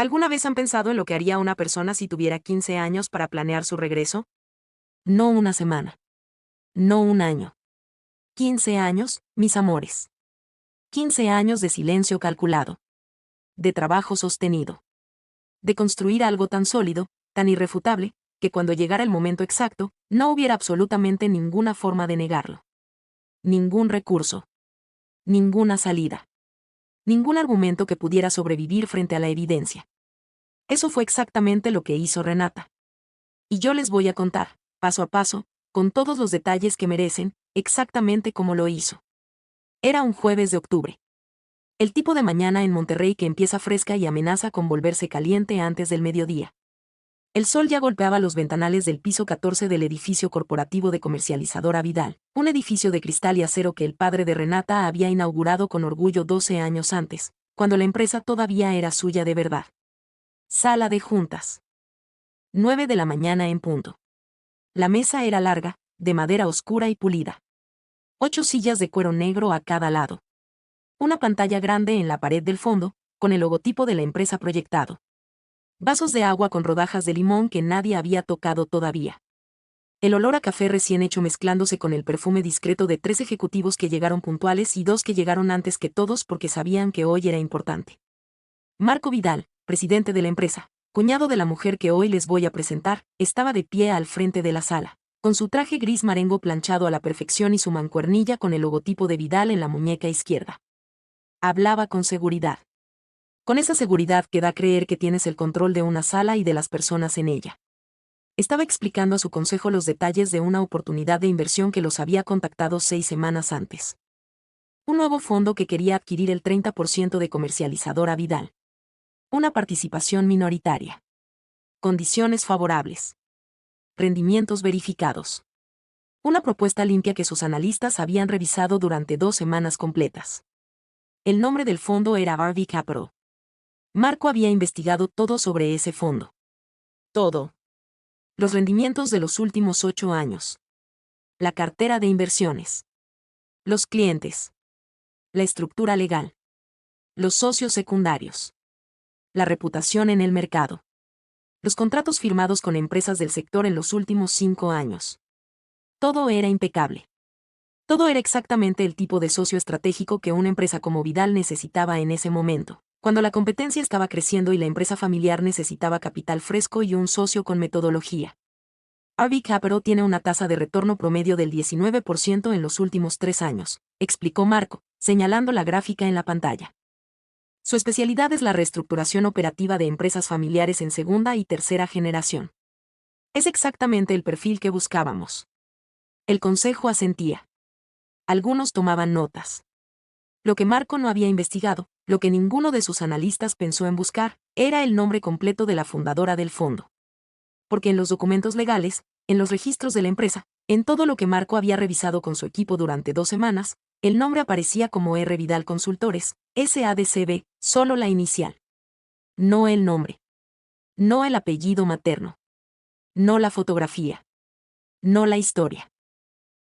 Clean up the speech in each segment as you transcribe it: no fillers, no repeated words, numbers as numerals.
¿Alguna vez han pensado en lo que haría una persona si tuviera 15 años para planear su regreso? No una semana. No un año. 15 años, mis amores. 15 años de silencio calculado. De trabajo sostenido. De construir algo tan sólido, tan irrefutable, que cuando llegara el momento exacto, no hubiera absolutamente ninguna forma de negarlo. Ningún recurso. Ninguna salida. Ningún argumento que pudiera sobrevivir frente a la evidencia. Eso fue exactamente lo que hizo Renata. Y yo les voy a contar, paso a paso, con todos los detalles que merecen, exactamente como lo hizo. Era un jueves de octubre. El tipo de mañana en Monterrey que empieza fresca y amenaza con volverse caliente antes del mediodía. El sol ya golpeaba los ventanales del piso 14 del edificio corporativo de Comercializadora Vidal, un edificio de cristal y acero que el padre de Renata había inaugurado con orgullo 12 años antes, cuando la empresa todavía era suya de verdad. Sala de juntas. 9 de la mañana en punto. La mesa era larga, de madera oscura y pulida. 8 sillas de cuero negro a cada lado. Una pantalla grande en la pared del fondo, con el logotipo de la empresa proyectado. Vasos de agua con rodajas de limón que nadie había tocado todavía. El olor a café recién hecho mezclándose con el perfume discreto de 3 ejecutivos que llegaron puntuales y 2 que llegaron antes que todos porque sabían que hoy era importante. Marco Vidal, presidente de la empresa, cuñado de la mujer que hoy les voy a presentar, estaba de pie al frente de la sala, con su traje gris marengo planchado a la perfección y su mancuernilla con el logotipo de Vidal en la muñeca izquierda. Hablaba con seguridad. Con esa seguridad que da a creer que tienes el control de una sala y de las personas en ella. Estaba explicando a su consejo los detalles de una oportunidad de inversión que los había contactado 6 semanas antes. Un nuevo fondo que quería adquirir el 30% de Comercializadora Vidal. Una participación minoritaria. Condiciones favorables. Rendimientos verificados. Una propuesta limpia que sus analistas habían revisado durante 2 semanas completas. El nombre del fondo era RV Capital. Marco había investigado todo sobre ese fondo. Todo. Los rendimientos de los últimos 8 años. La cartera de inversiones. Los clientes. La estructura legal. Los socios secundarios. La reputación en el mercado. Los contratos firmados con empresas del sector en los últimos 5 años. Todo era impecable. Todo era exactamente el tipo de socio estratégico que una empresa como Vidal necesitaba en ese momento, cuando la competencia estaba creciendo y la empresa familiar necesitaba capital fresco y un socio con metodología. RV Capital tiene una tasa de retorno promedio del 19% en los últimos 3 años, explicó Marco, señalando la gráfica en la pantalla. Su especialidad es la reestructuración operativa de empresas familiares en segunda y tercera generación. Es exactamente el perfil que buscábamos. El consejo asentía. Algunos tomaban notas. Lo que Marco no había investigado, lo que ninguno de sus analistas pensó en buscar, era el nombre completo de la fundadora del fondo. Porque en los documentos legales, en los registros de la empresa, en todo lo que Marco había revisado con su equipo durante 2 semanas, el nombre aparecía como R. Vidal Consultores, SADCB, solo la inicial. No el nombre. No el apellido materno. No la fotografía. No la historia.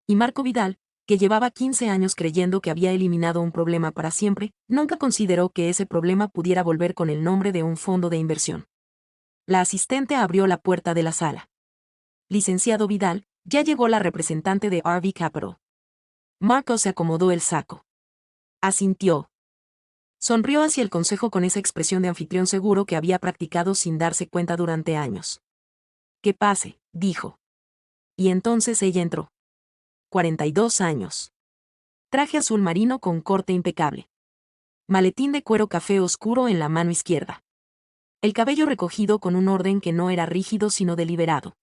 Y Marco Vidal, que llevaba 15 años creyendo que había eliminado un problema para siempre, nunca consideró que ese problema pudiera volver con el nombre de un fondo de inversión. La asistente abrió la puerta de la sala. Licenciado Vidal, ya llegó la representante de RV Capital. Marco se acomodó el saco. Asintió. Sonrió hacia el consejo con esa expresión de anfitrión seguro que había practicado sin darse cuenta durante años. Que pase, dijo. Y entonces ella entró. 42 años. Traje azul marino con corte impecable. Maletín de cuero café oscuro en la mano izquierda. El cabello recogido con un orden que no era rígido sino deliberado.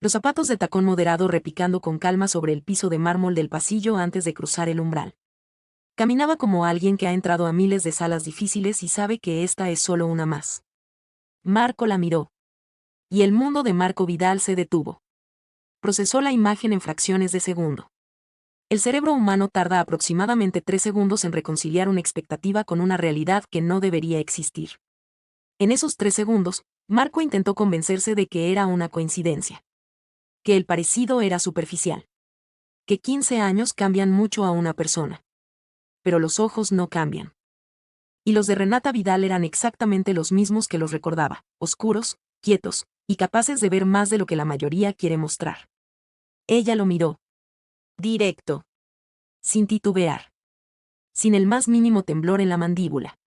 Los zapatos de tacón moderado repicando con calma sobre el piso de mármol del pasillo antes de cruzar el umbral. Caminaba como alguien que ha entrado a miles de salas difíciles y sabe que esta es solo una más. Marco la miró. Y el mundo de Marco Vidal se detuvo. Procesó la imagen en fracciones de segundo. El cerebro humano tarda aproximadamente 3 segundos en reconciliar una expectativa con una realidad que no debería existir. En esos 3 segundos, Marco intentó convencerse de que era una coincidencia. Que el parecido era superficial. Que 15 años cambian mucho a una persona. Pero los ojos no cambian. Y los de Renata Vidal eran exactamente los mismos que los recordaba, oscuros, quietos, y capaces de ver más de lo que la mayoría quiere mostrar. Ella lo miró. Directo. Sin titubear. Sin el más mínimo temblor en la mandíbula.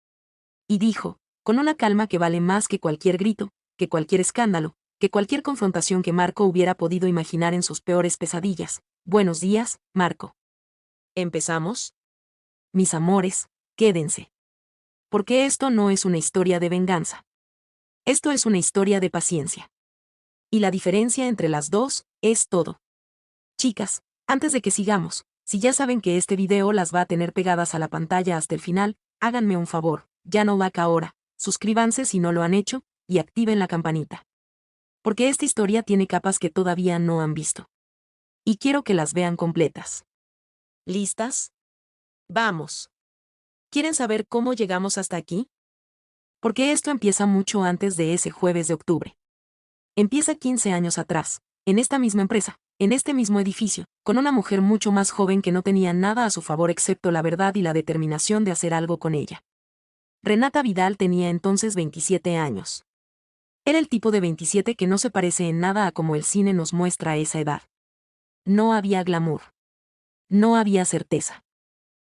Y dijo, con una calma que vale más que cualquier grito, que cualquier escándalo, que cualquier confrontación que Marco hubiera podido imaginar en sus peores pesadillas. Buenos días, Marco. ¿Empezamos? Mis amores, quédense. Porque esto no es una historia de venganza. Esto es una historia de paciencia. Y la diferencia entre las dos es todo. Chicas, antes de que sigamos, si ya saben que este video las va a tener pegadas a la pantalla hasta el final, háganme un favor, ya no like ahora, suscríbanse si no lo han hecho, y activen la campanita. Porque esta historia tiene capas que todavía no han visto. Y quiero que las vean completas. ¿Listas? Vamos. ¿Quieren saber cómo llegamos hasta aquí? Porque esto empieza mucho antes de ese jueves de octubre. Empieza 15 años atrás, en esta misma empresa, en este mismo edificio, con una mujer mucho más joven que no tenía nada a su favor excepto la verdad y la determinación de hacer algo con ella. Renata Vidal tenía entonces 27 años. Era el tipo de 27 que no se parece en nada a como el cine nos muestra a esa edad. No había glamour. No había certeza.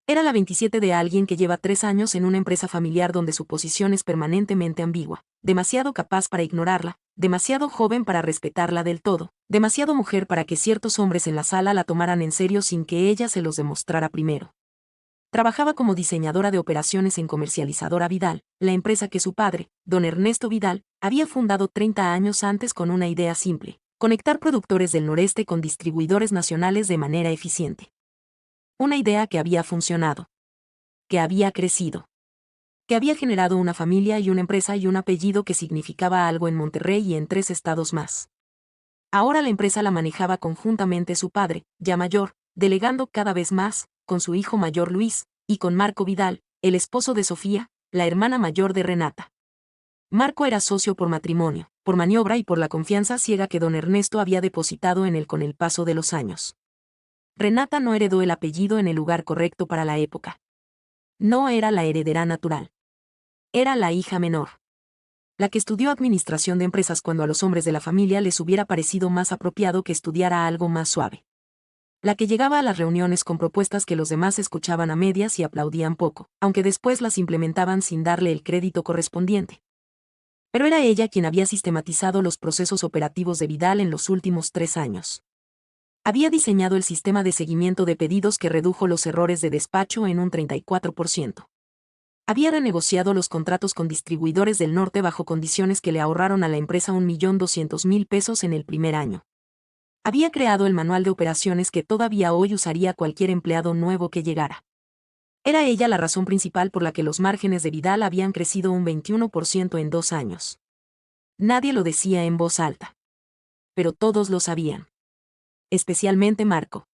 Era la 27 de alguien que lleva 3 años en una empresa familiar donde su posición es permanentemente ambigua, demasiado capaz para ignorarla, demasiado joven para respetarla del todo, demasiado mujer para que ciertos hombres en la sala la tomaran en serio sin que ella se los demostrara primero. Trabajaba como diseñadora de operaciones en Comercializadora Vidal, la empresa que su padre, don Ernesto Vidal, había fundado 30 años antes con una idea simple: conectar productores del noreste con distribuidores nacionales de manera eficiente. Una idea que había funcionado. Que había crecido. Que había generado una familia y una empresa y un apellido que significaba algo en Monterrey y en 3 estados más. Ahora la empresa la manejaba conjuntamente su padre, ya mayor, delegando cada vez más, con su hijo mayor Luis, y con Marco Vidal, el esposo de Sofía, la hermana mayor de Renata. Marco era socio por matrimonio, por maniobra y por la confianza ciega que don Ernesto había depositado en él con el paso de los años. Renata no heredó el apellido en el lugar correcto para la época. No era la heredera natural. Era la hija menor. La que estudió administración de empresas cuando a los hombres de la familia les hubiera parecido más apropiado que estudiara algo más suave. La que llegaba a las reuniones con propuestas que los demás escuchaban a medias y aplaudían poco, aunque después las implementaban sin darle el crédito correspondiente. Pero era ella quien había sistematizado los procesos operativos de Vidal en los últimos 3 años. Había diseñado el sistema de seguimiento de pedidos que redujo los errores de despacho en un 34%. Había renegociado los contratos con distribuidores del norte bajo condiciones que le ahorraron a la empresa 1.200.000 pesos en el primer año. Había creado el manual de operaciones que todavía hoy usaría cualquier empleado nuevo que llegara. Era ella la razón principal por la que los márgenes de Vidal habían crecido un 21% en 2 años. Nadie lo decía en voz alta. Pero todos lo sabían. Especialmente Marco.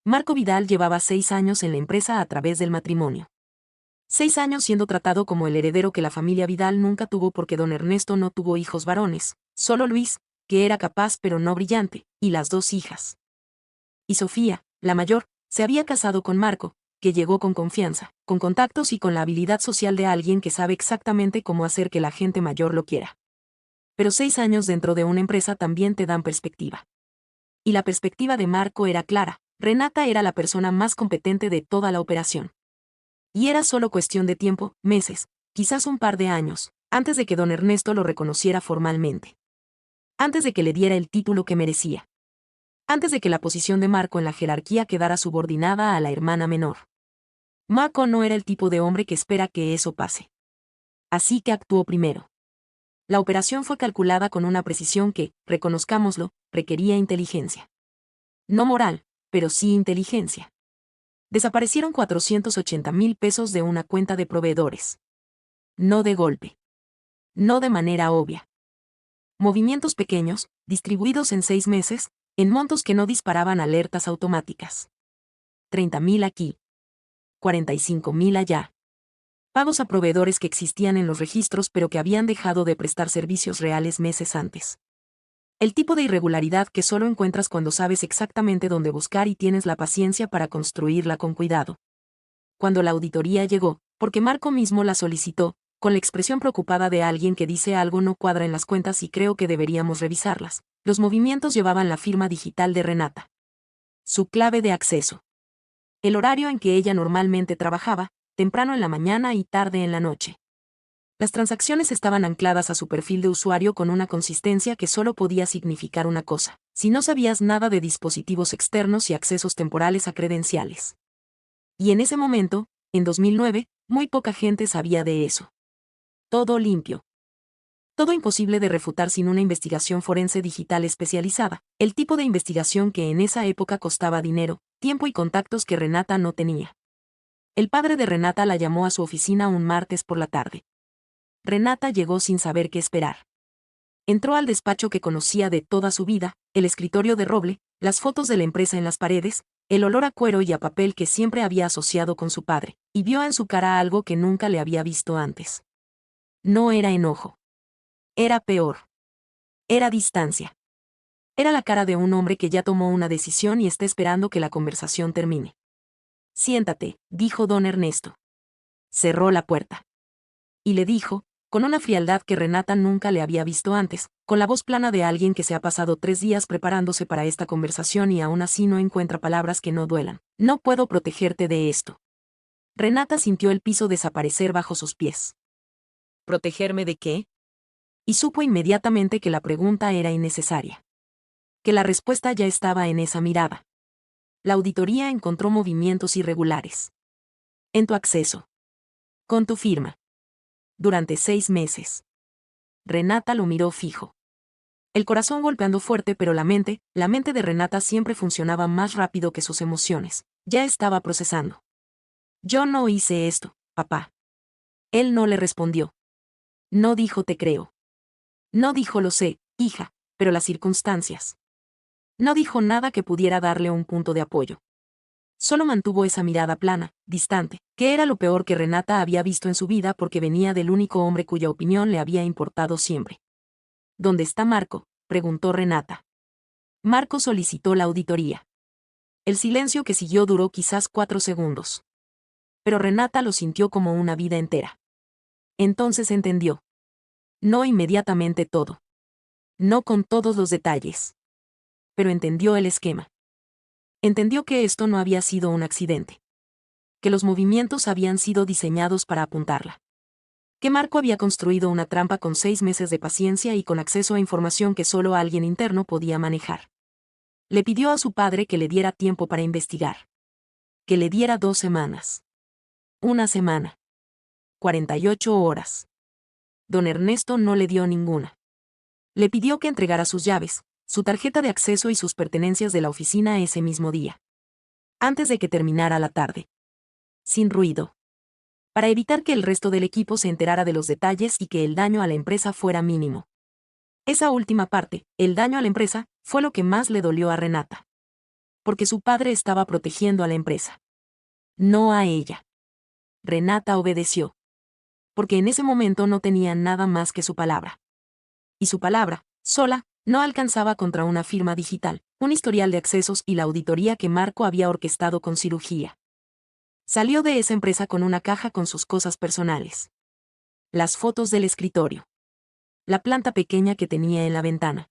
Marco Vidal llevaba 6 años en la empresa a través del matrimonio. 6 años siendo tratado como el heredero que la familia Vidal nunca tuvo porque don Ernesto no tuvo hijos varones, solo Luis, que era capaz pero no brillante, y las 2 hijas. Y Sofía, la mayor, se había casado con Marco, que llegó con confianza, con contactos y con la habilidad social de alguien que sabe exactamente cómo hacer que la gente mayor lo quiera. Pero 6 años dentro de una empresa también te dan perspectiva. Y la perspectiva de Marco era clara: Renata era la persona más competente de toda la operación. Y era solo cuestión de tiempo, meses, quizás un par de años, antes de que don Ernesto lo reconociera formalmente. Antes de que le diera el título que merecía. Antes de que la posición de Marco en la jerarquía quedara subordinada a la hermana menor. Marco no era el tipo de hombre que espera que eso pase. Así que actuó primero. La operación fue calculada con una precisión que, reconozcámoslo, requería inteligencia. No moral, pero sí inteligencia. Desaparecieron 480.000 pesos de una cuenta de proveedores. No de golpe. No de manera obvia. Movimientos pequeños, distribuidos en 6 meses, en montos que no disparaban alertas automáticas. 30.000 aquí. 45.000 allá. Pagos a proveedores que existían en los registros pero que habían dejado de prestar servicios reales meses antes. El tipo de irregularidad que solo encuentras cuando sabes exactamente dónde buscar y tienes la paciencia para construirla con cuidado. Cuando la auditoría llegó, Porque Marco mismo la solicitó, con la expresión preocupada de alguien que dice algo no cuadra en las cuentas y creo que deberíamos revisarlas. Los movimientos llevaban la firma digital de Renata. Su clave de acceso. El horario en que ella normalmente trabajaba, temprano en la mañana y tarde en la noche. Las transacciones estaban ancladas a su perfil de usuario con una consistencia que solo podía significar una cosa: si no sabías nada de dispositivos externos y accesos temporales a credenciales. Y en ese momento, en 2009, muy poca gente sabía de eso. Todo limpio. Todo imposible de refutar sin una investigación forense digital especializada, el tipo de investigación que en esa época costaba dinero, tiempo y contactos que Renata no tenía. El padre de Renata la llamó a su oficina un martes por la tarde. Renata llegó sin saber qué esperar. Entró al despacho que conocía de toda su vida, el escritorio de roble, las fotos de la empresa en las paredes, el olor a cuero y a papel que siempre había asociado con su padre, y vio en su cara algo que nunca le había visto antes. No era enojo. Era peor. Era distancia. Era la cara de un hombre que ya tomó una decisión y está esperando que la conversación termine. Siéntate, dijo don Ernesto. Cerró la puerta. Y le dijo, con una frialdad que Renata nunca le había visto antes, con la voz plana de alguien que se ha pasado 3 días preparándose para esta conversación y aún así no encuentra palabras que no duelan: no puedo protegerte de esto. Renata sintió el piso desaparecer bajo sus pies. ¿Protegerme de qué? Y supo inmediatamente que la pregunta era innecesaria. Que la respuesta ya estaba en esa mirada. La auditoría encontró movimientos irregulares. En tu acceso. Con tu firma. Durante 6 meses. Renata lo miró fijo. El corazón golpeando fuerte, pero la mente de Renata siempre funcionaba más rápido que sus emociones. Ya estaba procesando. Yo no hice esto, papá. Él no le respondió. No dijo te creo. No dijo lo sé, hija, pero las circunstancias. No dijo nada que pudiera darle un punto de apoyo. Solo mantuvo esa mirada plana, distante, que era lo peor que Renata había visto en su vida porque venía del único hombre cuya opinión le había importado siempre. ¿Dónde está Marco?, preguntó Renata. Marco solicitó la auditoría. El silencio que siguió duró quizás 4 segundos. Pero Renata lo sintió como una vida entera. Entonces entendió. No inmediatamente todo. No con todos los detalles. Pero entendió el esquema. Entendió que esto no había sido un accidente. Que los movimientos habían sido diseñados para apuntarla. Que Marco había construido una trampa con 6 meses de paciencia y con acceso a información que solo alguien interno podía manejar. Le pidió a su padre que le diera tiempo para investigar. Que le diera 2 semanas. 1 semana. 48 horas. Don Ernesto no le dio ninguna. Le pidió que entregara sus llaves, su tarjeta de acceso y sus pertenencias de la oficina ese mismo día. Antes de que terminara la tarde. Sin ruido. Para evitar que el resto del equipo se enterara de los detalles y que el daño a la empresa fuera mínimo. Esa última parte, el daño a la empresa, fue lo que más le dolió a Renata. Porque su padre estaba protegiendo a la empresa. No a ella. Renata obedeció. Porque en ese momento no tenía nada más que su palabra. Y su palabra, sola, no alcanzaba contra una firma digital, un historial de accesos y la auditoría que Marco había orquestado con cirugía. Salió de esa empresa con una caja con sus cosas personales. Las fotos del escritorio. La planta pequeña que tenía en la ventana.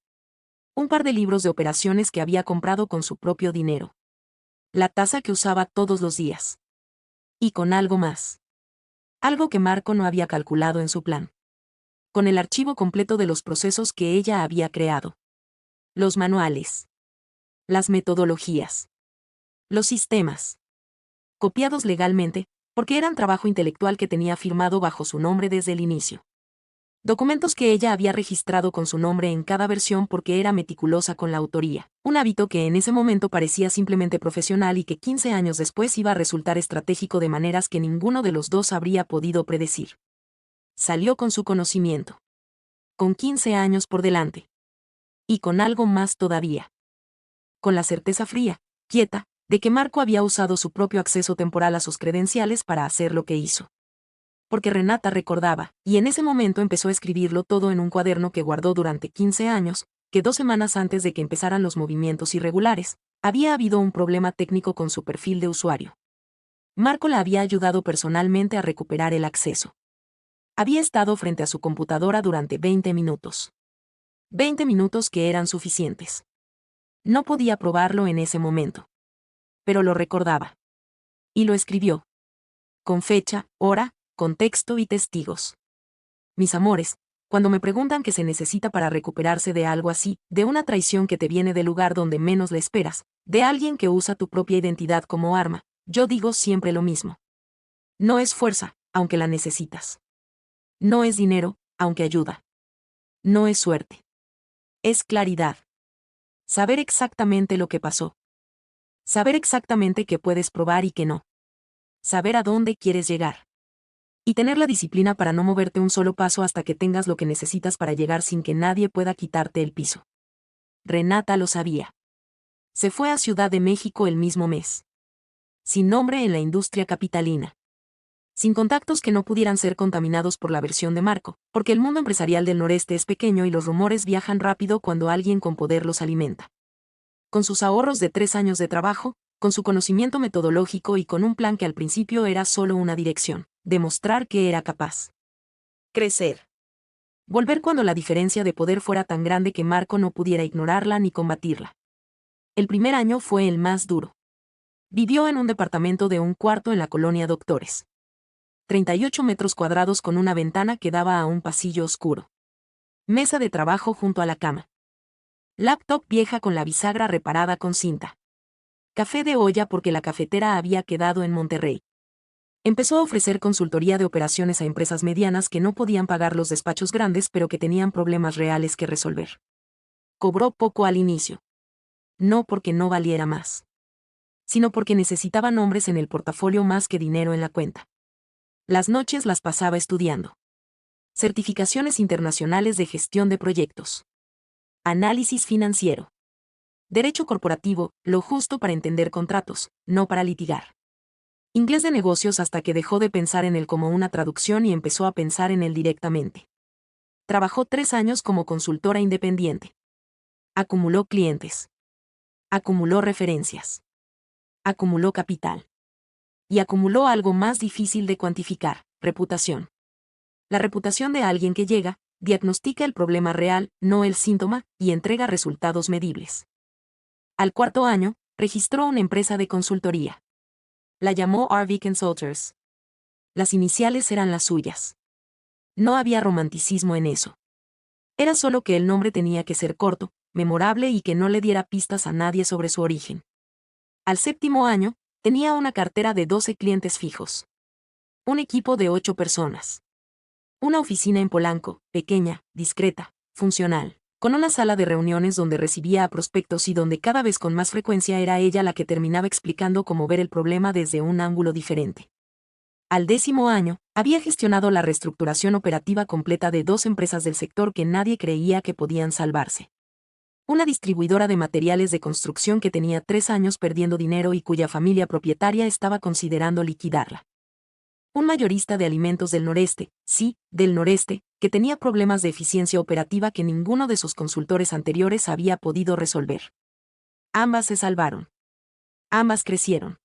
Un par de libros de operaciones que había comprado con su propio dinero. La taza que usaba todos los días. Y con algo más. Algo que Marco no había calculado en su plan. Con el archivo completo de los procesos que ella había creado. Los manuales. Las metodologías. Los sistemas. Copiados legalmente, porque eran trabajo intelectual que tenía firmado bajo su nombre desde el inicio. Documentos que ella había registrado con su nombre en cada versión porque era meticulosa con la autoría, un hábito que en ese momento parecía simplemente profesional y que 15 años después iba a resultar estratégico de maneras que ninguno de los dos habría podido predecir. Salió con su conocimiento. Con 15 años por delante. Y con algo más todavía. Con la certeza fría, quieta, de que Marco había usado su propio acceso temporal a sus credenciales para hacer lo que hizo. Porque Renata recordaba, y en ese momento empezó a escribirlo todo en un cuaderno que guardó durante 15 años, que 2 semanas antes de que empezaran los movimientos irregulares, había habido un problema técnico con su perfil de usuario. Marco la había ayudado personalmente a recuperar el acceso. Había estado frente a su computadora durante 20 minutos. 20 minutos que eran suficientes. No podía probarlo en ese momento. Pero lo recordaba. Y lo escribió. Con fecha, hora, contexto y testigos. Mis amores, cuando me preguntan qué se necesita para recuperarse de algo así, de una traición que te viene del lugar donde menos le esperas, de alguien que usa tu propia identidad como arma, yo digo siempre lo mismo. No es fuerza, aunque la necesitas. No es dinero, aunque ayuda. No es suerte. Es claridad. Saber exactamente lo que pasó. Saber exactamente qué puedes probar y qué no. Saber a dónde quieres llegar. Y tener la disciplina para no moverte un solo paso hasta que tengas lo que necesitas para llegar sin que nadie pueda quitarte el piso. Renata lo sabía. Se fue a Ciudad de México el mismo mes. Sin nombre en la industria capitalina. Sin contactos que no pudieran ser contaminados por la versión de Marco, porque el mundo empresarial del noreste es pequeño y los rumores viajan rápido cuando alguien con poder los alimenta. Con sus ahorros de 3 años de trabajo, con su conocimiento metodológico y con un plan que al principio era solo una dirección, demostrar que era capaz. Crecer. Volver cuando la diferencia de poder fuera tan grande que Marco no pudiera ignorarla ni combatirla. El primer año fue el más duro. Vivió en un departamento de un cuarto en la colonia Doctores. 38 metros cuadrados con una ventana que daba a un pasillo oscuro. Mesa de trabajo junto a la cama. Laptop vieja con la bisagra reparada con cinta. Café de olla porque la cafetera había quedado en Monterrey. Empezó a ofrecer consultoría de operaciones a empresas medianas que no podían pagar los despachos grandes pero que tenían problemas reales que resolver. Cobró poco al inicio. No porque no valiera más, sino porque necesitaba nombres en el portafolio más que dinero en la cuenta. Las noches las pasaba estudiando. Certificaciones internacionales de gestión de proyectos. Análisis financiero. Derecho corporativo, lo justo para entender contratos, no para litigar. Inglés de negocios hasta que dejó de pensar en él como una traducción y empezó a pensar en él directamente. Trabajó 3 años como consultora independiente. Acumuló clientes. Acumuló referencias. Acumuló capital. Y acumuló algo más difícil de cuantificar, reputación. La reputación de alguien que llega, diagnostica el problema real, no el síntoma, y entrega resultados medibles. Al 4.º año, registró una empresa de consultoría. La llamó RV Consultors. Las iniciales eran las suyas. No había romanticismo en eso. Era solo que el nombre tenía que ser corto, memorable y que no le diera pistas a nadie sobre su origen. Al 7.º año, tenía una cartera de 12 clientes fijos. Un equipo de 8 personas. Una oficina en Polanco, pequeña, discreta, funcional, con una sala de reuniones donde recibía a prospectos y donde cada vez con más frecuencia era ella la que terminaba explicando cómo ver el problema desde un ángulo diferente. Al 10.º año, había gestionado la reestructuración operativa completa de 2 empresas del sector que nadie creía que podían salvarse. Una distribuidora de materiales de construcción que tenía 3 años perdiendo dinero y cuya familia propietaria estaba considerando liquidarla. Un mayorista de alimentos del noreste, sí, del noreste, que tenía problemas de eficiencia operativa que ninguno de sus consultores anteriores había podido resolver. Ambas se salvaron. Ambas crecieron.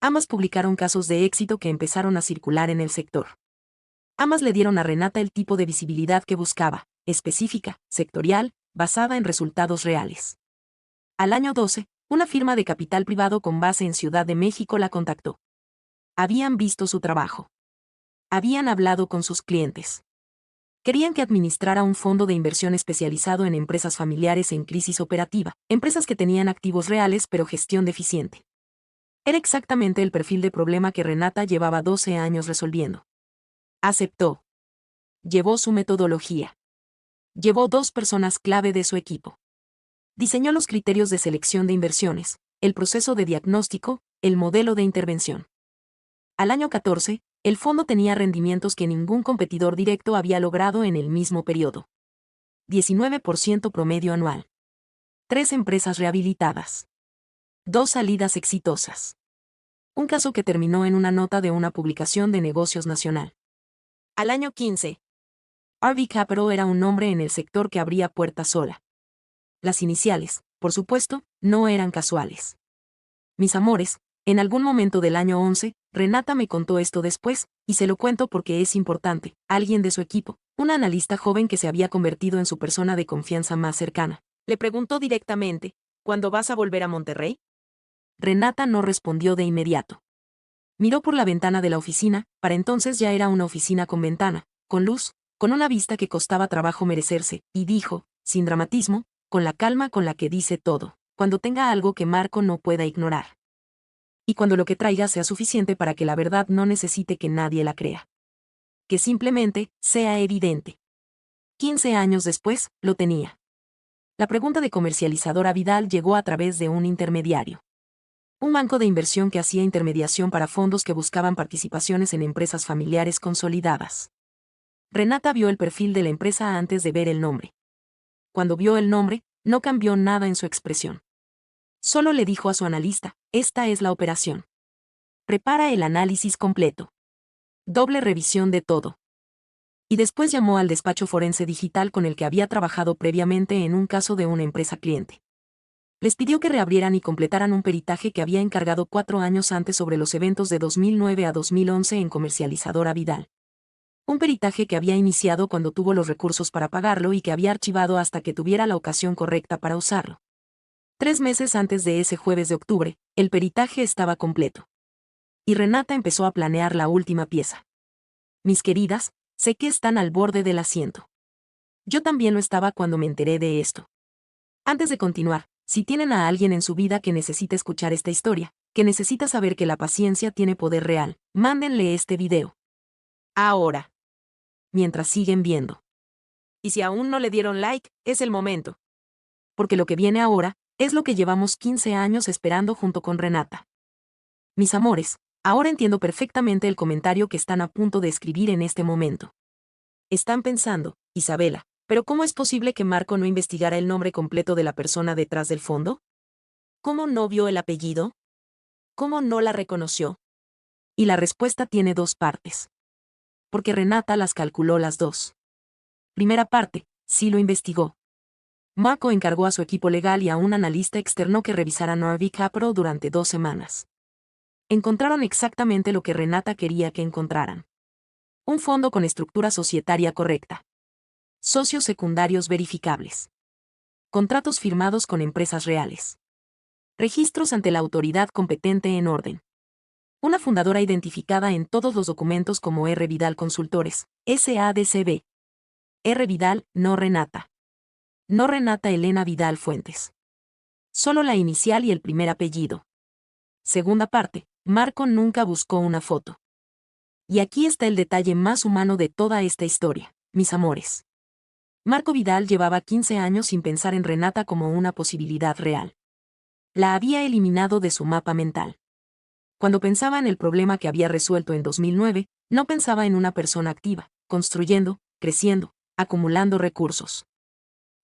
Ambas publicaron casos de éxito que empezaron a circular en el sector. Ambas le dieron a Renata el tipo de visibilidad que buscaba, específica, sectorial, basada en resultados reales. Al año 12, una firma de capital privado con base en Ciudad de México la contactó. Habían visto su trabajo. Habían hablado con sus clientes. Querían que administrara un fondo de inversión especializado en empresas familiares en crisis operativa, empresas que tenían activos reales pero gestión deficiente. Era exactamente el perfil de problema que Renata llevaba 12 años resolviendo. Aceptó. Llevó su metodología. Llevó 2 personas clave de su equipo. Diseñó los criterios de selección de inversiones, el proceso de diagnóstico, el modelo de intervención. Al año 14, el fondo tenía rendimientos que ningún competidor directo había logrado en el mismo periodo. 19% promedio anual. 3 empresas rehabilitadas. 2 salidas exitosas. Un caso que terminó en una nota de una publicación de Negocios Nacional. Al año 15, RV Capital era un nombre en el sector que abría puertas sola. Las iniciales, por supuesto, no eran casuales. Mis amores, en algún momento del año 11, Renata me contó esto después, y se lo cuento porque es importante. Alguien de su equipo, una analista joven que se había convertido en su persona de confianza más cercana, le preguntó directamente, ¿cuándo vas a volver a Monterrey? Renata no respondió de inmediato. Miró por la ventana de la oficina, para entonces ya era una oficina con ventana, con luz, con una vista que costaba trabajo merecerse, y dijo, sin dramatismo, con la calma con la que dice todo, cuando tenga algo que Marco no pueda ignorar. Y cuando lo que traiga sea suficiente para que la verdad no necesite que nadie la crea. Que simplemente sea evidente. 15 años después, lo tenía. La pregunta de comercializadora Vidal llegó a través de un intermediario. Un banco de inversión que hacía intermediación para fondos que buscaban participaciones en empresas familiares consolidadas. Renata vio el perfil de la empresa antes de ver el nombre. Cuando vio el nombre, no cambió nada en su expresión. Solo le dijo a su analista, esta es la operación. Prepara el análisis completo. Doble revisión de todo. Y después llamó al despacho forense digital con el que había trabajado previamente en un caso de una empresa cliente. Les pidió que reabrieran y completaran un peritaje que había encargado 4 años antes sobre los eventos de 2009 a 2011 en Comercializadora Vidal. Un peritaje que había iniciado cuando tuvo los recursos para pagarlo y que había archivado hasta que tuviera la ocasión correcta para usarlo. 3 meses antes de ese jueves de octubre, el peritaje estaba completo. Y Renata empezó a planear la última pieza. Mis queridas, sé que están al borde del asiento. Yo también lo estaba cuando me enteré de esto. Antes de continuar, si tienen a alguien en su vida que necesita escuchar esta historia, que necesita saber que la paciencia tiene poder real, mándenle este video. Ahora. Mientras siguen viendo. Y si aún no le dieron like, es el momento. Porque lo que viene ahora, es lo que llevamos 15 años esperando junto con Renata. Mis amores, ahora entiendo perfectamente el comentario que están a punto de escribir en este momento. Están pensando, Isabela, ¿pero cómo es posible que Marco no investigara el nombre completo de la persona detrás del fondo? ¿Cómo no vio el apellido? ¿Cómo no la reconoció? Y la respuesta tiene 2 partes. Porque Renata las calculó las 2. Primera parte, sí lo investigó. Marco encargó a su equipo legal y a un analista externo que revisaran Norby Capital durante 2 semanas. Encontraron exactamente lo que Renata quería que encontraran. Un fondo con estructura societaria correcta. Socios secundarios verificables. Contratos firmados con empresas reales. Registros ante la autoridad competente en orden. Una fundadora identificada en todos los documentos como R. Vidal Consultores, SADCB. R. Vidal, no Renata. No Renata Elena Vidal Fuentes. Solo la inicial y el primer apellido. Segunda parte, Marco nunca buscó una foto. Y aquí está el detalle más humano de toda esta historia, mis amores. Marco Vidal llevaba 15 años sin pensar en Renata como una posibilidad real. La había eliminado de su mapa mental. Cuando pensaba en el problema que había resuelto en 2009, no pensaba en una persona activa, construyendo, creciendo, acumulando recursos.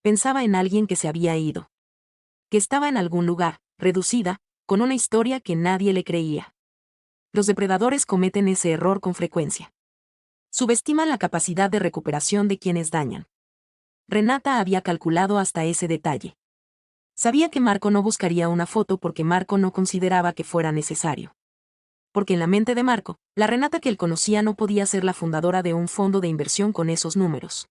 Pensaba en alguien que se había ido. Que estaba en algún lugar, reducida, con una historia que nadie le creía. Los depredadores cometen ese error con frecuencia. Subestiman la capacidad de recuperación de quienes dañan. Renata había calculado hasta ese detalle. Sabía que Marco no buscaría una foto porque Marco no consideraba que fuera necesario. Porque en la mente de Marco, la Renata que él conocía no podía ser la fundadora de un fondo de inversión con esos números.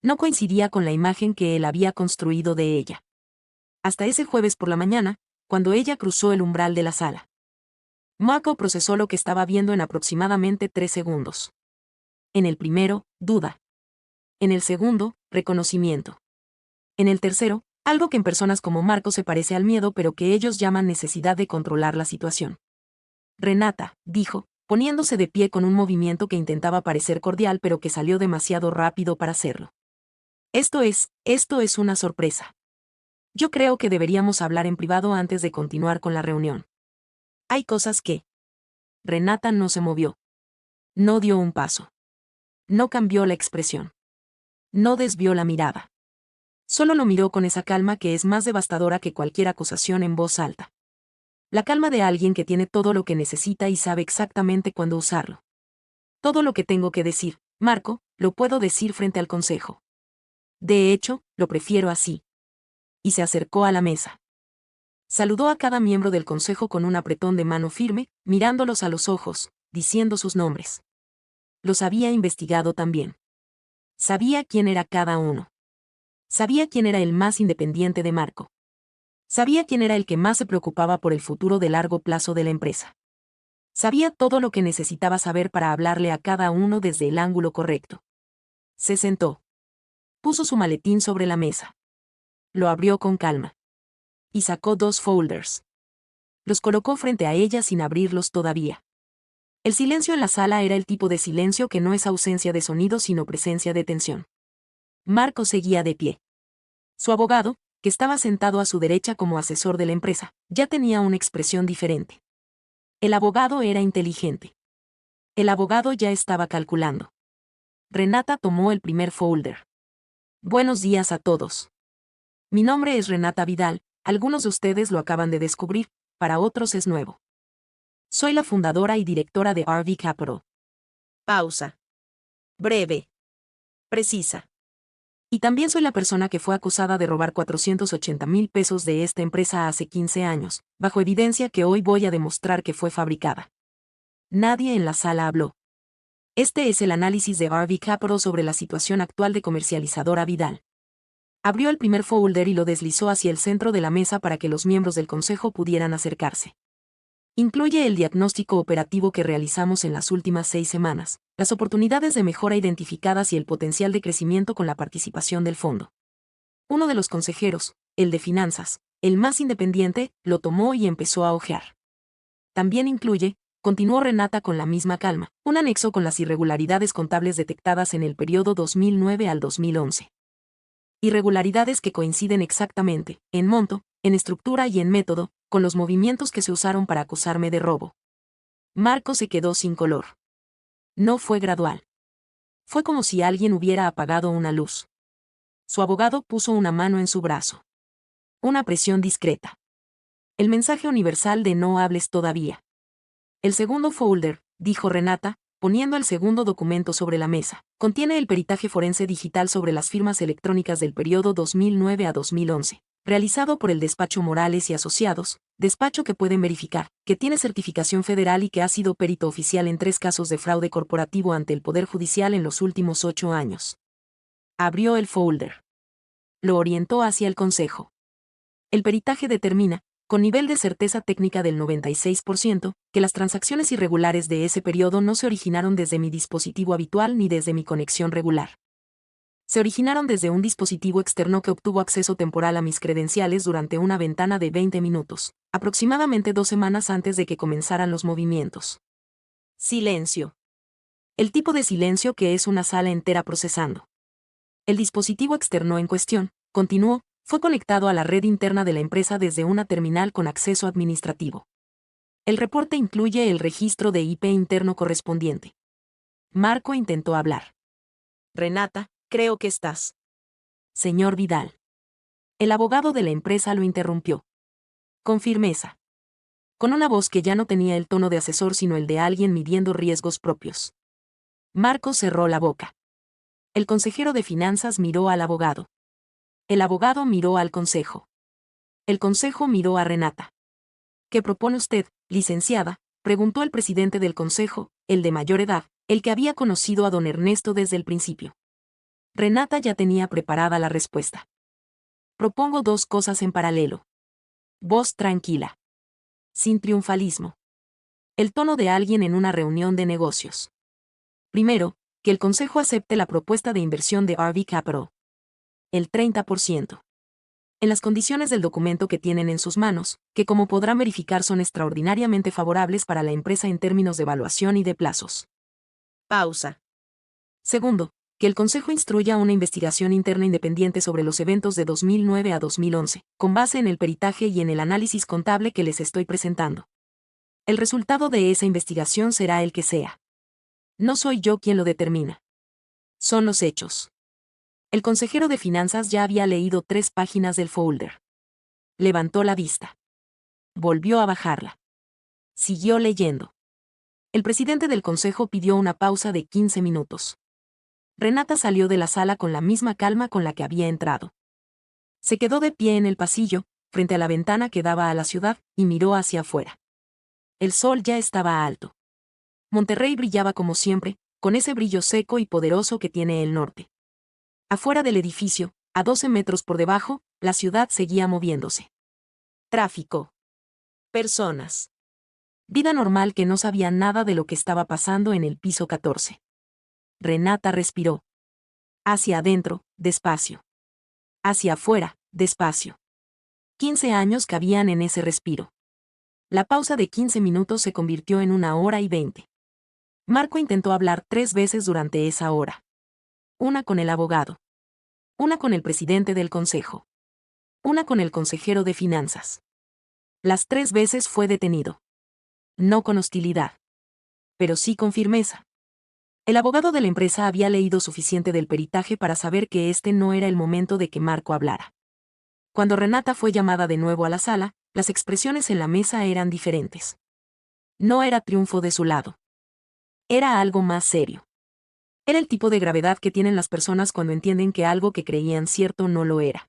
No coincidía con la imagen que él había construido de ella. Hasta ese jueves por la mañana, cuando ella cruzó el umbral de la sala. Marco procesó lo que estaba viendo en aproximadamente 3 segundos. En el primero, duda. En el segundo, reconocimiento. En el tercero, algo que en personas como Marco se parece al miedo pero que ellos llaman necesidad de controlar la situación. Renata, dijo, poniéndose de pie con un movimiento que intentaba parecer cordial pero que salió demasiado rápido para hacerlo. Esto es una sorpresa. Yo creo que deberíamos hablar en privado antes de continuar con la reunión. Hay cosas que... Renata no se movió. No dio un paso. No cambió la expresión. No desvió la mirada. Solo lo miró con esa calma que es más devastadora que cualquier acusación en voz alta. La calma de alguien que tiene todo lo que necesita y sabe exactamente cuándo usarlo. Todo lo que tengo que decir, Marco, lo puedo decir frente al consejo. De hecho, lo prefiero así. Y se acercó a la mesa. Saludó a cada miembro del consejo con un apretón de mano firme, mirándolos a los ojos, diciendo sus nombres. Los había investigado también. Sabía quién era cada uno. Sabía quién era el más independiente de Marco. Sabía quién era el que más se preocupaba por el futuro de largo plazo de la empresa. Sabía todo lo que necesitaba saber para hablarle a cada uno desde el ángulo correcto. Se sentó. Puso su maletín sobre la mesa. Lo abrió con calma. Y sacó 2 folders. Los colocó frente a ella sin abrirlos todavía. El silencio en la sala era el tipo de silencio que no es ausencia de sonido sino presencia de tensión. Marco seguía de pie. Su abogado, que estaba sentado a su derecha como asesor de la empresa, ya tenía una expresión diferente. El abogado era inteligente. El abogado ya estaba calculando. Renata tomó el primer folder. Buenos días a todos. Mi nombre es Renata Vidal, algunos de ustedes lo acaban de descubrir, para otros es nuevo. Soy la fundadora y directora de RV Capital. Pausa. Breve. Precisa. Y también soy la persona que fue acusada de robar 480,000 pesos de esta empresa hace 15 años, bajo evidencia que hoy voy a demostrar que fue fabricada. Nadie en la sala habló. Este es el análisis de RV Capital sobre la situación actual de Comercializadora Vidal. Abrió el primer folder y lo deslizó hacia el centro de la mesa para que los miembros del consejo pudieran acercarse. Incluye el diagnóstico operativo que realizamos en las últimas 6 semanas, las oportunidades de mejora identificadas y el potencial de crecimiento con la participación del fondo. Uno de los consejeros, el de finanzas, el más independiente, lo tomó y empezó a hojear. También incluye, continuó Renata con la misma calma, un anexo con las irregularidades contables detectadas en el periodo 2009 al 2011. Irregularidades que coinciden exactamente, en monto, en estructura y en método, con los movimientos que se usaron para acusarme de robo. Marco se quedó sin color. No fue gradual. Fue como si alguien hubiera apagado una luz. Su abogado puso una mano en su brazo. Una presión discreta. El mensaje universal de no hables todavía. El segundo folder, dijo Renata, poniendo el segundo documento sobre la mesa, contiene el peritaje forense digital sobre las firmas electrónicas del periodo 2009 a 2011. Realizado por el despacho Morales y Asociados, despacho que pueden verificar, que tiene certificación federal y que ha sido perito oficial en 3 casos de fraude corporativo ante el Poder Judicial en los últimos 8 años. Abrió el folder. Lo orientó hacia el consejo. El peritaje determina, con nivel de certeza técnica del 96%, que las transacciones irregulares de ese periodo no se originaron desde mi dispositivo habitual ni desde mi conexión regular. Se originaron desde un dispositivo externo que obtuvo acceso temporal a mis credenciales durante una ventana de 20 minutos, aproximadamente 2 semanas antes de que comenzaran los movimientos. Silencio. El tipo de silencio que es una sala entera procesando. El dispositivo externo en cuestión, continuó, fue conectado a la red interna de la empresa desde una terminal con acceso administrativo. El reporte incluye el registro de IP interno correspondiente. Marco intentó hablar. Renata, creo que estás. Señor Vidal. El abogado de la empresa lo interrumpió. Con firmeza. Con una voz que ya no tenía el tono de asesor sino el de alguien midiendo riesgos propios. Marco cerró la boca. El consejero de finanzas miró al abogado. El abogado miró al consejo. El consejo miró a Renata. ¿Qué propone usted, licenciada?, preguntó el presidente del consejo, el de mayor edad, el que había conocido a don Ernesto desde el principio. Renata ya tenía preparada la respuesta. Propongo 2 cosas en paralelo. Voz tranquila. Sin triunfalismo. El tono de alguien en una reunión de negocios. Primero, que el consejo acepte la propuesta de inversión de RV Capital. El 30%. En las condiciones del documento que tienen en sus manos, que como podrán verificar son extraordinariamente favorables para la empresa en términos de evaluación y de plazos. Pausa. Segundo, que el Consejo instruya una investigación interna independiente sobre los eventos de 2009 a 2011, con base en el peritaje y en el análisis contable que les estoy presentando. El resultado de esa investigación será el que sea. No soy yo quien lo determina. Son los hechos. El consejero de finanzas ya había leído 3 páginas del folder. Levantó la vista. Volvió a bajarla. Siguió leyendo. El presidente del consejo pidió una pausa de 15 minutos. Renata salió de la sala con la misma calma con la que había entrado. Se quedó de pie en el pasillo, frente a la ventana que daba a la ciudad, y miró hacia afuera. El sol ya estaba alto. Monterrey brillaba como siempre, con ese brillo seco y poderoso que tiene el norte. Afuera del edificio, a 12 metros por debajo, la ciudad seguía moviéndose. Tráfico. Personas. Vida normal que no sabía nada de lo que estaba pasando en el piso 14. Renata respiró. Hacia adentro, despacio. Hacia afuera, despacio. 15 años cabían en ese respiro. La pausa de 15 minutos se convirtió en 1 hora y 20. Marco intentó hablar 3 veces durante esa hora. Una con el abogado. Una con el presidente del consejo. Una con el consejero de finanzas. Las 3 veces fue detenido. No con hostilidad. Pero sí con firmeza. El abogado de la empresa había leído suficiente del peritaje para saber que este no era el momento de que Marco hablara. Cuando Renata fue llamada de nuevo a la sala, las expresiones en la mesa eran diferentes. No era triunfo de su lado. Era algo más serio. Era el tipo de gravedad que tienen las personas cuando entienden que algo que creían cierto no lo era.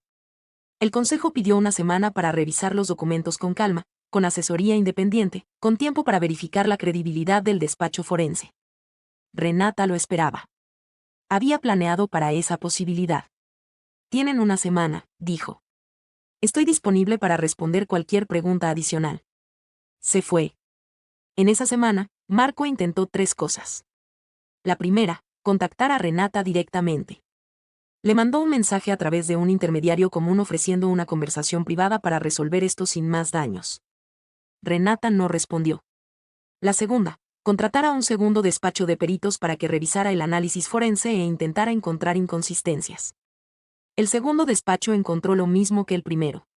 El consejo pidió 1 semana para revisar los documentos con calma, con asesoría independiente, con tiempo para verificar la credibilidad del despacho forense. Renata lo esperaba. Había planeado para esa posibilidad. Tienen 1 semana, dijo. Estoy disponible para responder cualquier pregunta adicional. Se fue. En esa semana, Marco intentó 3 cosas. La primera, contactar a Renata directamente. Le mandó un mensaje a través de un intermediario común ofreciendo una conversación privada para resolver esto sin más daños. Renata no respondió. La segunda, contratar a un segundo despacho de peritos para que revisara el análisis forense e intentara encontrar inconsistencias. El segundo despacho encontró lo mismo que el primero.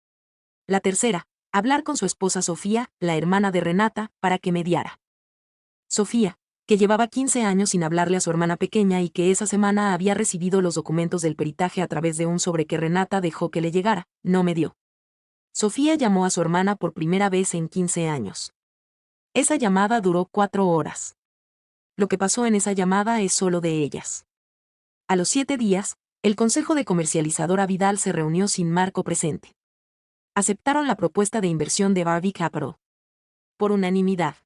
La tercera, hablar con su esposa Sofía, la hermana de Renata, para que mediara. Sofía, que llevaba 15 años sin hablarle a su hermana pequeña y que esa semana había recibido los documentos del peritaje a través de un sobre que Renata dejó que le llegara, no medió. Sofía llamó a su hermana por primera vez en 15 años. Esa llamada duró 4 horas. Lo que pasó en esa llamada es solo de ellas. A los 7 días, el Consejo de Comercializadora Vidal se reunió sin Marco presente. Aceptaron la propuesta de inversión de Barbie Capital. Por unanimidad.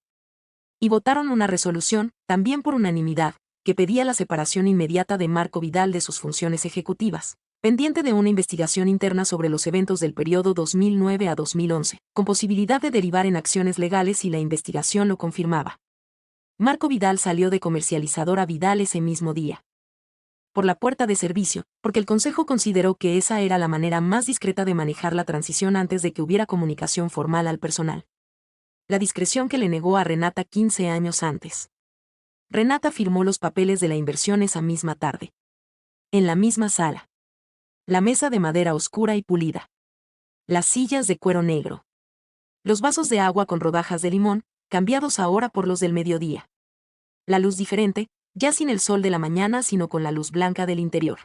Y votaron una resolución, también por unanimidad, que pedía la separación inmediata de Marco Vidal de sus funciones ejecutivas, pendiente de una investigación interna sobre los eventos del periodo 2009 a 2011, con posibilidad de derivar en acciones legales si la investigación lo confirmaba. Marco Vidal salió de Comercializadora Vidal ese mismo día. Por la puerta de servicio, porque el Consejo consideró que esa era la manera más discreta de manejar la transición antes de que hubiera comunicación formal al personal. La discreción que le negó a Renata 15 años antes. Renata firmó los papeles de la inversión esa misma tarde. En la misma sala. La mesa de madera oscura y pulida. Las sillas de cuero negro. Los vasos de agua con rodajas de limón, cambiados ahora por los del mediodía. La luz diferente, ya sin el sol de la mañana sino con la luz blanca del interior.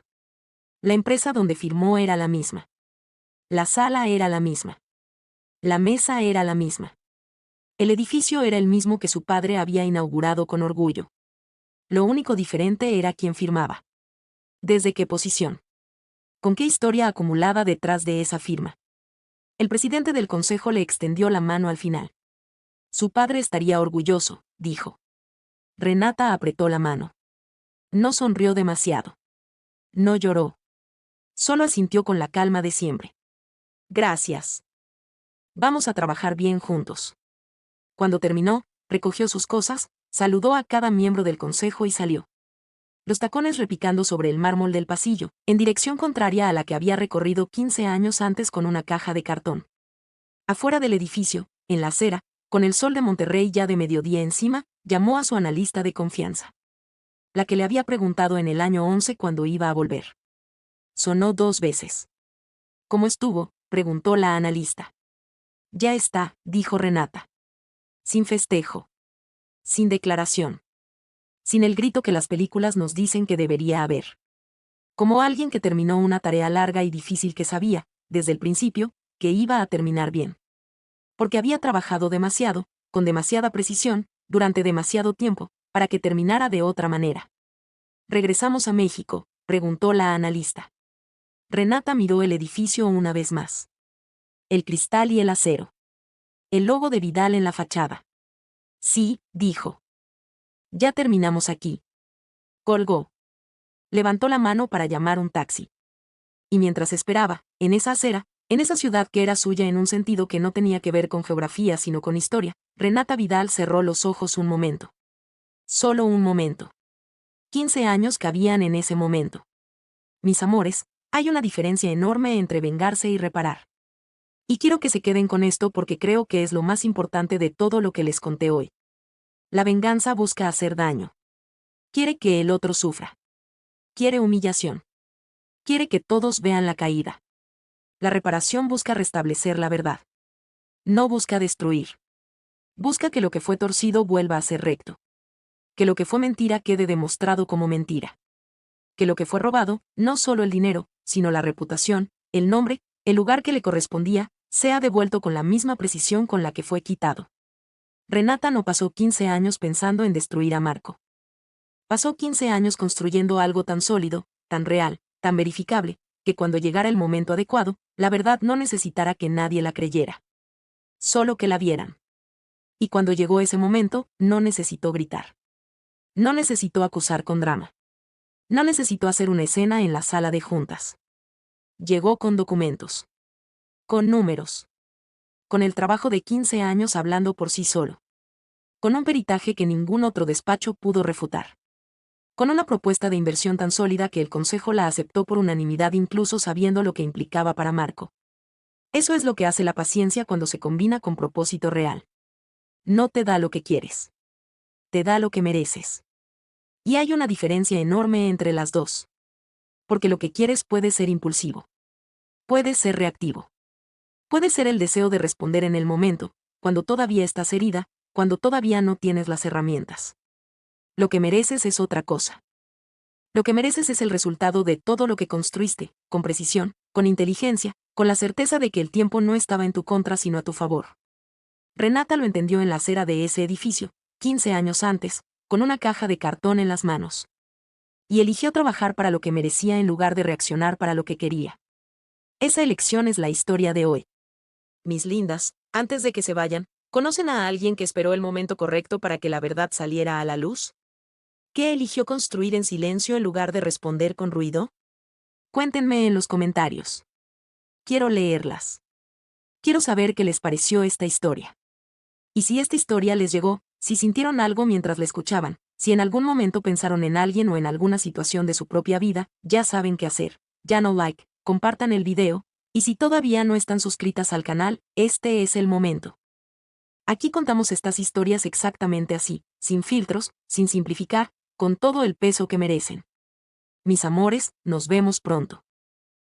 La empresa donde firmó era la misma. La sala era la misma. La mesa era la misma. El edificio era el mismo que su padre había inaugurado con orgullo. Lo único diferente era quién firmaba. ¿Desde qué posición? ¿Con qué historia acumulada detrás de esa firma? El presidente del consejo le extendió la mano al final. Su padre estaría orgulloso, dijo. Renata apretó la mano. No sonrió demasiado. No lloró. Solo asintió con la calma de siempre. Gracias. Vamos a trabajar bien juntos. Cuando terminó, recogió sus cosas, saludó a cada miembro del consejo y salió. Los tacones repicando sobre el mármol del pasillo, en dirección contraria a la que había recorrido 15 años antes con una caja de cartón. Afuera del edificio, en la acera, con el sol de Monterrey ya de mediodía encima, llamó a su analista de confianza. La que le había preguntado en el año 11 cuando iba a volver. Sonó 2 veces. ¿Cómo estuvo?, preguntó la analista. Ya está, dijo Renata. Sin festejo. Sin declaración. Sin el grito que las películas nos dicen que debería haber. Como alguien que terminó una tarea larga y difícil que sabía, desde el principio, que iba a terminar bien. Porque había trabajado demasiado, con demasiada precisión, durante demasiado tiempo, para que terminara de otra manera. ¿Regresamos a México?, preguntó la analista. Renata miró el edificio una vez más. el cristal y el acero. El logo de Vidal en la fachada. Sí, dijo. Ya terminamos aquí. Colgó. Levantó la mano para llamar un taxi. Y mientras esperaba, en esa acera, en esa ciudad que era suya en un sentido que no tenía que ver con geografía sino con historia, Renata Vidal cerró los ojos un momento. Solo un momento. 15 años cabían en ese momento. Mis amores, hay una diferencia enorme entre vengarse y reparar. Y quiero que se queden con esto porque creo que es lo más importante de todo lo que les conté hoy. La venganza busca hacer daño. Quiere que el otro sufra. Quiere humillación. Quiere que todos vean la caída. La reparación busca restablecer la verdad. No busca destruir. Busca que lo que fue torcido vuelva a ser recto. Que lo que fue mentira quede demostrado como mentira. Que lo que fue robado, no solo el dinero, sino la reputación, el nombre, el lugar que le correspondía, sea devuelto con la misma precisión con la que fue quitado. Renata no pasó 15 años pensando en destruir a Marco. Pasó 15 años construyendo algo tan sólido, tan real, tan verificable, que cuando llegara el momento adecuado, la verdad no necesitara que nadie la creyera. Solo que la vieran. Y cuando llegó ese momento, no necesitó gritar. No necesitó acusar con drama. No necesitó hacer una escena en la sala de juntas. Llegó con documentos. Con números. Con el trabajo de 15 años hablando por sí solo. Con un peritaje que ningún otro despacho pudo refutar. Con una propuesta de inversión tan sólida que el Consejo la aceptó por unanimidad incluso sabiendo lo que implicaba para Marco. Eso es lo que hace la paciencia cuando se combina con propósito real. No te da lo que quieres. Te da lo que mereces. Y hay una diferencia enorme entre las dos. Porque lo que quieres puede ser impulsivo. Puede ser reactivo. Puede ser el deseo de responder en el momento, cuando todavía estás herida, cuando todavía no tienes las herramientas. Lo que mereces es otra cosa. Lo que mereces es el resultado de todo lo que construiste, con precisión, con inteligencia, con la certeza de que el tiempo no estaba en tu contra sino a tu favor. Renata lo entendió en la acera de ese edificio, 15 años antes, con una caja de cartón en las manos. Y eligió trabajar para lo que merecía en lugar de reaccionar para lo que quería. Esa elección es la historia de hoy. Mis lindas, antes de que se vayan, ¿conocen a alguien que esperó el momento correcto para que la verdad saliera a la luz? ¿Qué eligió construir en silencio en lugar de responder con ruido? Cuéntenme en los comentarios. Quiero leerlas. Quiero saber qué les pareció esta historia. Y si esta historia les llegó, si sintieron algo mientras la escuchaban, si en algún momento pensaron en alguien o en alguna situación de su propia vida, ya saben qué hacer. Ya no like, compartan el video, y si todavía no están suscritas al canal, este es el momento. Aquí contamos estas historias exactamente así, sin filtros, sin simplificar, con todo el peso que merecen. Mis amores, nos vemos pronto.